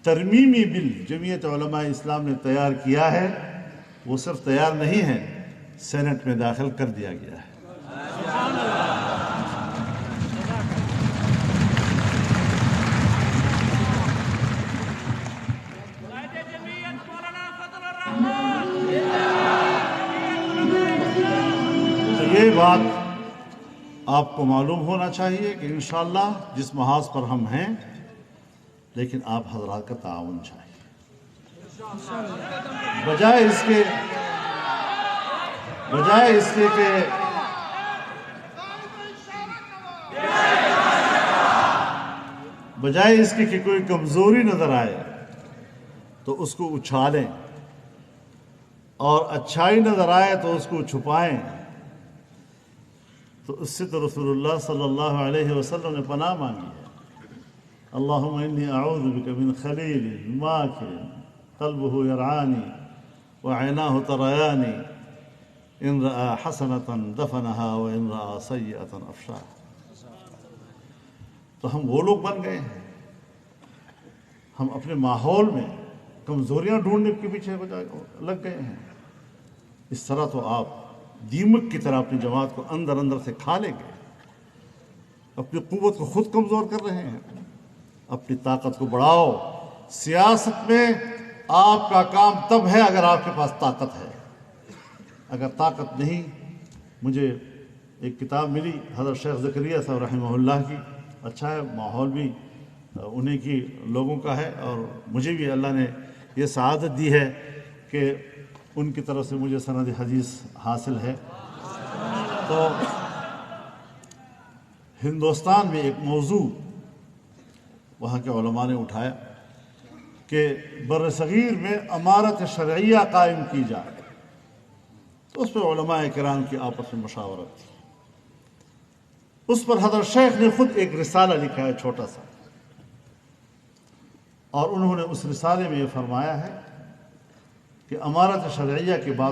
ترمیمی بل جمعیت علماء اسلام نے تیار کیا ہے، وہ صرف تیار نہیں ہے، سینٹ میں داخل کر دیا گیا ہے۔ تو یہ بات آپ کو معلوم ہونا چاہیے کہ انشاءاللہ جس محاذ پر ہم ہیں، لیکن آپ حضرات کا تعاون چاہیے، بجائے اس کے کہ کوئی کمزوری نظر آئے تو اس کو اچھالیں، اور اچھائی نظر آئے تو اس کو چھپائیں۔ تو اس سے تو رسول اللہ صلی اللہ علیہ وسلم نے پناہ مانگی ہے، اللہم انی اعوذ بک من خلیل ماکر قلبہ یرعانی وعیناہ تریانی ان رأى حسنة دفنها وان رأى سیئة افشاها۔ تو ہم وہ لوگ بن گئے ہیں، ہم اپنے ماحول میں کمزوریاں ڈھونڈنے کے پیچھے لگ گئے ہیں۔ اس طرح تو آپ دیمک کی طرح اپنی جماعت کو اندر اندر سے کھا لیں گے، اپنی قوت کو خود کمزور کر رہے ہیں۔ اپنی طاقت کو بڑھاؤ۔ سیاست میں آپ کا کام تب ہے اگر آپ کے پاس طاقت ہے، اگر طاقت نہیں۔ مجھے ایک کتاب ملی حضرت شیخ زکریا صاحب رحمہ اللہ کی، اچھا ہے، ماحول بھی انہیں کی لوگوں کا ہے، اور مجھے بھی اللہ نے یہ سعادت دی ہے کہ ان کی طرف سے مجھے سند حدیث حاصل ہے۔ تو ہندوستان میں ایک موضوع وہاں کے علماء نے اٹھایا کہ بر صغیر میں امارت شرعیہ قائم کی جائے، تو اس پر علماء کرام کی آپس میں مشاورت تھی۔ اس پر حضرت شیخ نے خود ایک رسالہ لکھا ہے چھوٹا سا، اور انہوں نے اس رسالے میں یہ فرمایا ہے کہ امارت شرعیہ کی بات